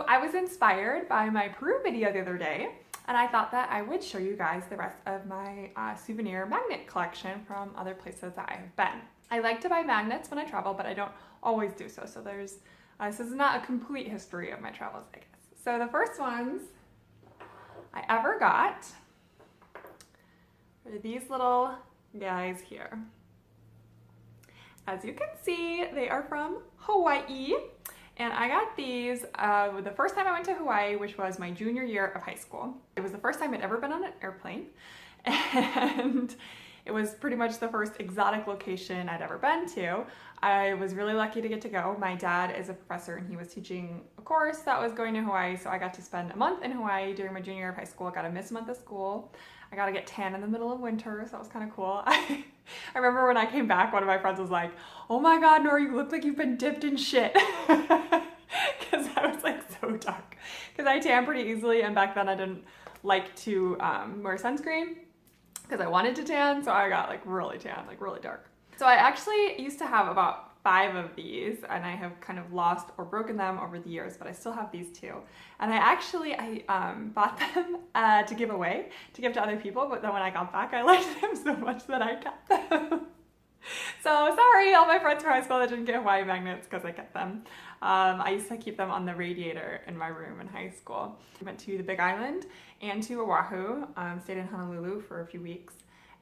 So I was inspired by my Peru video the other day, and I thought that I would show you guys the rest of my souvenir magnet collection from other places that I have been. I like to buy magnets when I travel, but I don't always do so. So there's, this is not a complete history of my travels, I guess. So the first ones I ever got are these little guys here. As you can see, they are from Hawaii. And I got these the first time I went to Hawaii, which was my junior year of high school. It was the first time I'd ever been on an airplane. And it was pretty much the first exotic location I'd ever been to. I was really lucky to get to go. My dad is a professor and he was teaching a course that was going to Hawaii. So I got to spend a month in Hawaii during my junior year of high school. I got to miss a month of school. I got to get tan in the middle of winter, so that was kind of cool. I remember when I came back, one of my friends was like, "Oh my God, Nora, you look like you've been dipped in shit." Because I was like so dark. Because I tan pretty easily, and back then I didn't like to wear sunscreen because I wanted to tan, so I got like really tan, like really dark. So I actually used to have about 5 of these, and I have kind of lost or broken them over the years, but I still have these 2. And I bought them to give away, to give to other people, but then when I got back, I liked them so much that I kept them. So sorry, all my friends from high school that didn't get Hawaii magnets because I kept them. I used to keep them on the radiator in my room in high school. We went to the Big Island and to Oahu, stayed in Honolulu for a few weeks,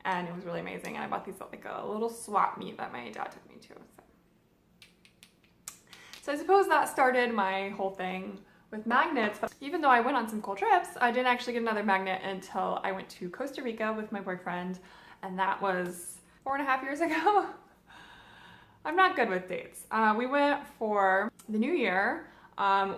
and it was really amazing. And I bought these at like a little swap meet that my dad took me to. So I suppose that started my whole thing with magnets. But even though I went on some cool trips, I didn't actually get another magnet until I went to Costa Rica with my boyfriend, and that was 4.5 years ago. I'm not good with dates. We went for the New Year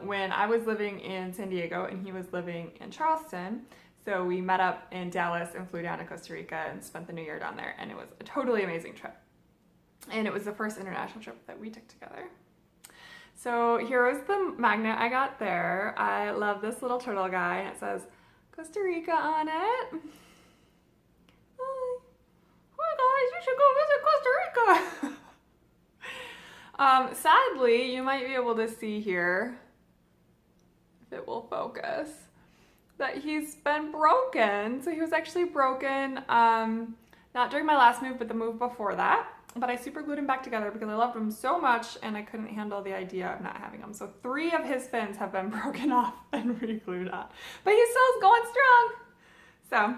when I was living in San Diego and he was living in Charleston. So we met up in Dallas and flew down to Costa Rica and spent the New Year down there, and it was a totally amazing trip. And it was the first international trip that we took together. So here is the magnet I got there. I love this little turtle guy, and it says Costa Rica on it. Hi guys, you should go visit Costa Rica. Sadly, you might be able to see here, if it will focus, that he's been broken. So he was actually broken, not during my last move, but the move before that. But I super glued him back together because I loved him so much and I couldn't handle the idea of not having him. So 3 of his fins have been broken off and re-glued on. But he still is going strong. So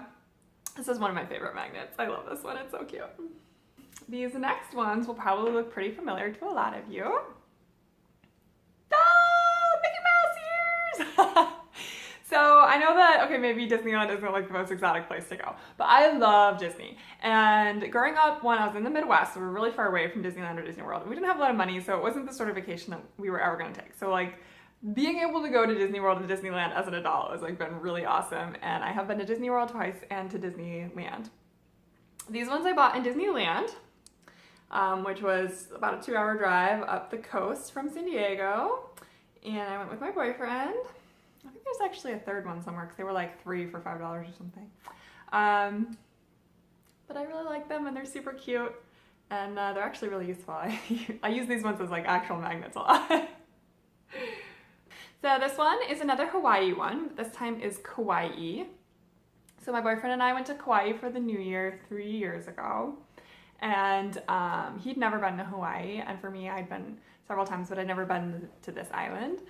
this is one of my favorite magnets. I love this one, it's so cute. These next ones will probably look pretty familiar to a lot of you. Oh, Mickey Mouse ears! So I know that, okay, maybe Disneyland isn't like the most exotic place to go, but I love Disney. And growing up when I was in the Midwest, so we were really far away from Disneyland or Disney World, and we didn't have a lot of money, so it wasn't the sort of vacation that we were ever gonna take. So like being able to go to Disney World and Disneyland as an adult has like been really awesome. And I have been to Disney World twice and to Disneyland. These ones I bought in Disneyland, which was about a 2-hour drive up the coast from San Diego. And I went with my boyfriend. I think there's actually a third one somewhere because they were like 3 for $5 or something. But I really like them and they're super cute and they're actually really useful. I use these ones as like actual magnets a lot. So this one is another Hawaii one. This time is Kauai. So my boyfriend and I went to Kauai for the New Year 3 years ago. And he'd never been to Hawaii. And for me, I'd been several times, but I'd never been to this island.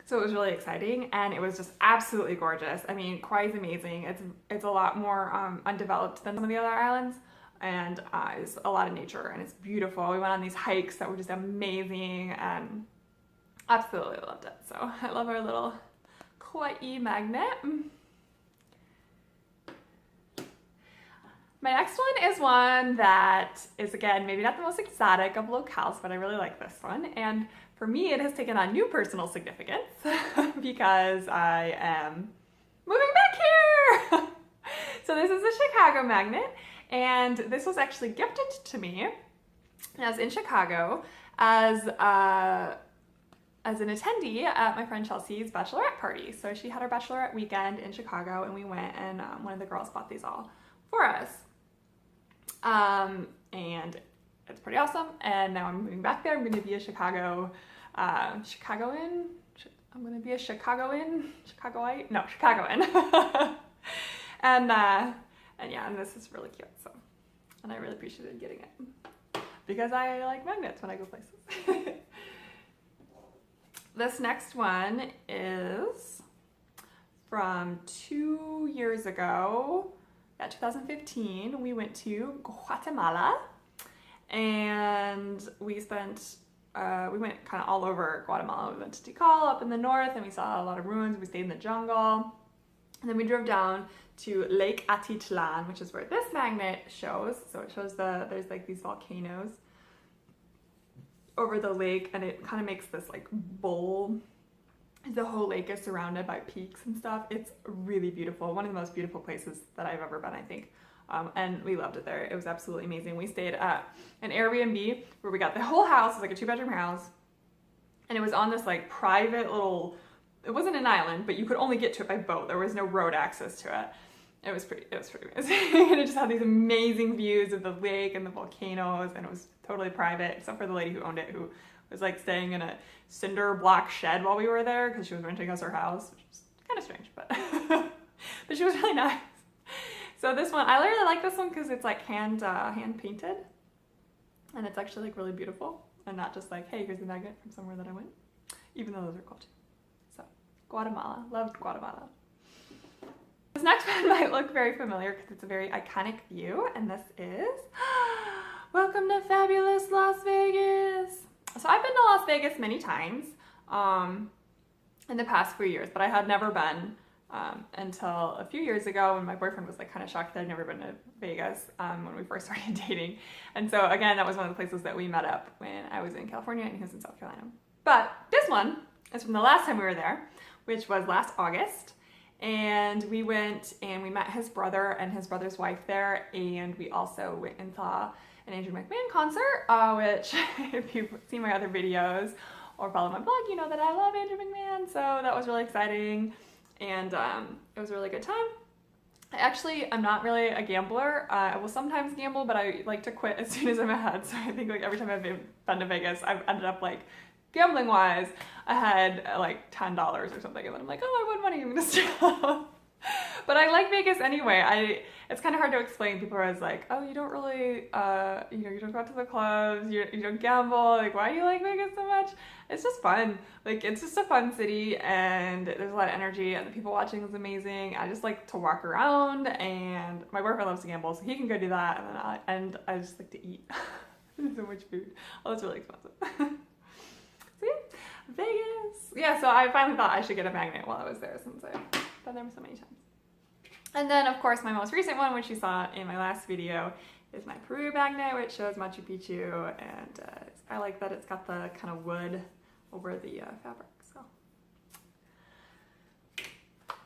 So it was really exciting and it was just absolutely gorgeous. I mean, Kauai is amazing. It's a lot more undeveloped than some of the other islands, and it's a lot of nature and it's beautiful. We went on these hikes that were just amazing and absolutely loved it. So I love our little Kauai magnet. My next one is one that is, again, maybe not the most exotic of locales, but I really like this one. And for me, it has taken on new personal significance because I am moving back here. So this is a Chicago magnet, and this was actually gifted to me. And I was in Chicago as an attendee at my friend Chelsea's bachelorette party. So she had her bachelorette weekend in Chicago, and we went, and one of the girls bought these all for us. And it's pretty awesome. And now I'm moving back there. I'm going to be a Chicagoan. I'm gonna be a Chicagoite? No, Chicagoan. and yeah, and this is really cute, so. And I really appreciated getting it because I like magnets when I go places. This next one is from 2 years ago, 2015. We went to Guatemala and we spent, we went kind of all over Guatemala. We went to Tikal up in the north and we saw a lot of ruins. We stayed in the jungle. And then we drove down to Lake Atitlan, which is where this magnet shows. So it shows there's like these volcanoes over the lake and it kind of makes this like bowl. The whole lake is surrounded by peaks and stuff. It's really beautiful. One of the most beautiful places that I've ever been, I think. And we loved it there. It was absolutely amazing. We stayed at an Airbnb where we got the whole house. It was like a 2-bedroom house. And it was on this like private little, it wasn't an island, but you could only get to it by boat. There was no road access to it. It was pretty amazing. And it just had these amazing views of the lake and the volcanoes, and it was totally private, except for the lady who owned it, who was like staying in a cinder block shed while we were there because she was renting us her house, which was kind of strange, but but she was really nice. So this one, I really like this one because it's like hand painted, and it's actually like really beautiful, and not just like, hey, here's the magnet from somewhere that I went, even though those are cool too. So Guatemala, loved Guatemala. This next one might look very familiar because it's a very iconic view, and this is welcome to fabulous Las Vegas. So I've been to Las Vegas many times in the past few years, but I had never been until a few years ago when my boyfriend was like kind of shocked that I'd never been to Vegas when we first started dating. And so again, that was one of the places that we met up when I was in California and he was in South Carolina. But this one is from the last time we were there, which was last August. And we went and we met his brother and his brother's wife there, and we also went and saw an Andrew McMahon concert, which if you've seen my other videos or follow my blog, you know that I love Andrew McMahon, so that was really exciting, and it was a really good time. I'm not really a gambler. I will sometimes gamble, but I like to quit as soon as I'm ahead, so I think like every time I've been to Vegas, I've ended up like gambling wise, I had like $10 or something, and then I'm like, oh, I won money, I'm gonna stop. But I like Vegas anyway. It's kind of hard to explain. People are always like, oh, you don't really, you don't go out to the clubs, you don't gamble, like, why do you like Vegas so much? It's just fun. Like, it's just a fun city, and there's a lot of energy, and the people watching is amazing. I just like to walk around, and my boyfriend loves to gamble, so he can go do that, and I just like to eat. There's so much food. Oh, it's really expensive. So yeah, Vegas. Yeah, so I finally thought I should get a magnet while I was there since I've been there so many times. And then, of course, my most recent one, which you saw in my last video, is my Peru magnet, which shows Machu Picchu, and I like that it's got the kind of wood over the fabric.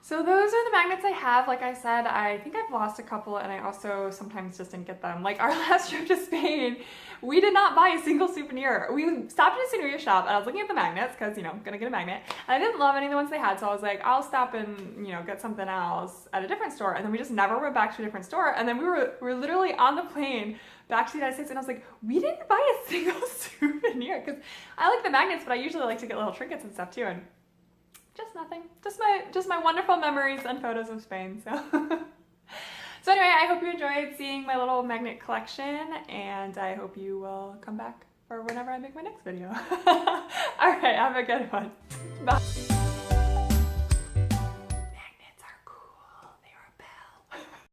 So those are the magnets I have. Like I said, I think I've lost a couple, and I also sometimes just didn't get them. Like our last trip to Spain, we did not buy a single souvenir. We stopped at a souvenir shop, and I was looking at the magnets because, you know, I'm gonna get a magnet. And I didn't love any of the ones they had, so I was like, I'll stop and, you know, get something else at a different store. And then we just never went back to a different store. And then we were literally on the plane back to the United States, and I was like, we didn't buy a single souvenir, because I like the magnets, but I usually like to get little trinkets and stuff too. And just nothing. Just my wonderful memories and photos of Spain. So so anyway, I hope you enjoyed seeing my little magnet collection, and I hope you will come back for whenever I make my next video. All right, have a good one. Bye.